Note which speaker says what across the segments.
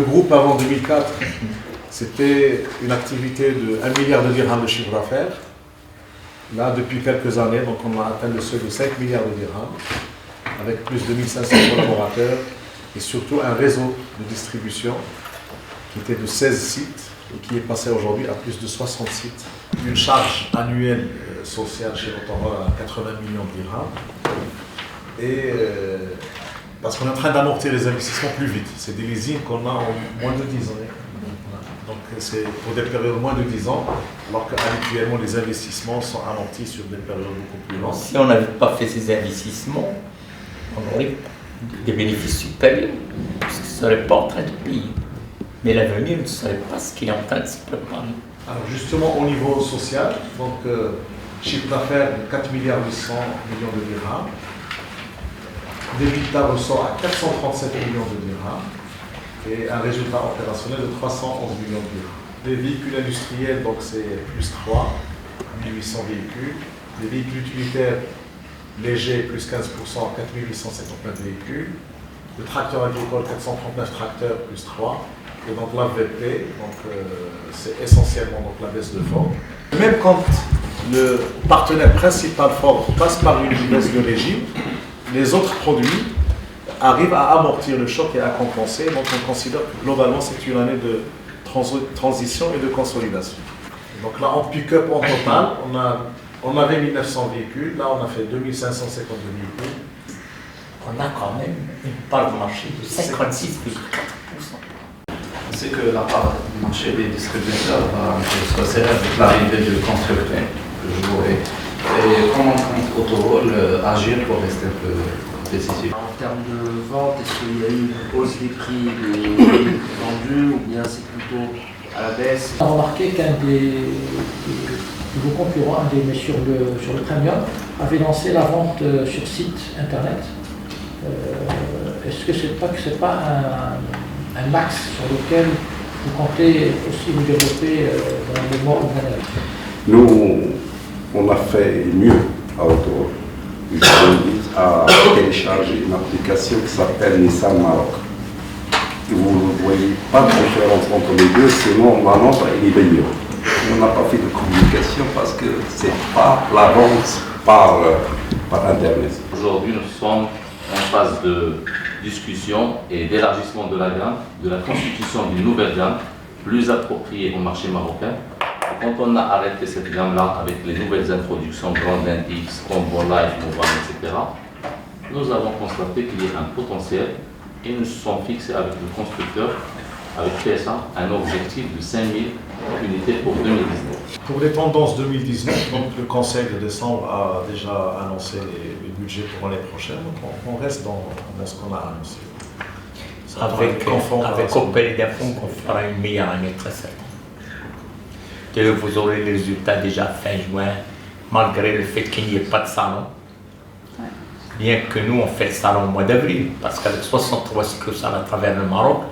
Speaker 1: Le groupe avant 2004, c'était une activité de 1 milliard de dirhams de chiffre d'affaires. Là, depuis quelques années, donc on a atteint le seuil de 5 milliards de dirhams, avec plus de 1500 collaborateurs et surtout un réseau de distribution qui était de 16 sites et qui est passé aujourd'hui à plus de 60 sites. Une charge annuelle sociale chez Autorol à 80 millions de dirhams. Et parce qu'on est en train d'amortir les investissements plus vite. C'est des leasings qu'on a en moins de 10 ans. Donc c'est pour des périodes de moins de 10 ans, alors qu'habituellement les investissements sont amortis sur des périodes beaucoup plus longues.
Speaker 2: Si on n'avait pas fait ces investissements, on aurait des bénéfices supérieurs, parce que ce ne serait pas en train de payer. Mais l'avenir ne serait pas ce qui est en train de se préparer.
Speaker 1: Alors justement au niveau social, donc chiffre d'affaires de 4 milliards 800 millions de dirhams, l'EBITDA ressort à 437 millions de dirhams et un résultat opérationnel de 311 millions de dirhams. Les véhicules industriels, donc c'est plus 3, 1800 véhicules. Les véhicules utilitaires légers, plus 15%, 4859 véhicules. Le tracteur agricole, 439 tracteurs, plus 3. Et donc l'AVP, c'est essentiellement donc, la baisse de Ford. Même quand le partenaire principal Ford passe par une baisse de régime, les autres produits arrivent à amortir le choc et à compenser. Donc on considère que globalement c'est une année de transition et de consolidation. Donc là en pick-up en total, on avait 1900 véhicules, là on a fait 2552 véhicules.
Speaker 2: On a quand même une part de marché de 56,4%.
Speaker 3: C'est que la part du marché des distributeurs va se serrer avec l'arrivée du constructeur que je voulais. Et comment compte Autorol agir pour rester un peu compétitif?
Speaker 4: En termes de vente, est-ce qu'il y a eu une hausse des prix des vendus ou bien c'est plutôt à la baisse?
Speaker 5: On a remarqué qu'un de vos concurrents, un des messieurs sur le premium, avait lancé la vente sur site internet. Est-ce que c'est pas un axe sur lequel vous comptez aussi vous développer dans les mois ou l'année?
Speaker 6: Nous, on a fait mieux à Autorol. Ils ont à télécharger une application qui s'appelle Nissan Maroc. Et vous ne voyez pas de différence entre les deux, sinon la nôtre est meilleure. On n'a pas fait de communication parce que ce n'est pas la vente par Internet.
Speaker 3: Aujourd'hui, nous sommes en phase de discussion et d'élargissement de la gamme, de la constitution d'une nouvelle gamme plus appropriée au marché marocain. Et quand on a arrêté cette gamme-là avec les nouvelles introductions Grandin X, Combo Life, Mobile, etc., nous avons constaté qu'il y a un potentiel et nous sommes fixés avec le constructeur, avec PSA, un objectif de 5000 unités pour 2019.
Speaker 1: Pour les tendances 2019, donc le Conseil de décembre a déjà annoncé les budgets pour l'année prochaine. Donc on reste dans ce qu'on a annoncé.
Speaker 2: Avec Opel et Dafon, on fera une meilleure année très certaine. Que vous aurez les résultats déjà fin juin, malgré le fait qu'il n'y ait pas de salon. Bien que nous, on fait le salon au mois d'avril, parce qu'avec 63 succursales à travers le Maroc,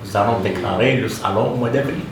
Speaker 2: nous allons déclarer le salon au mois d'avril.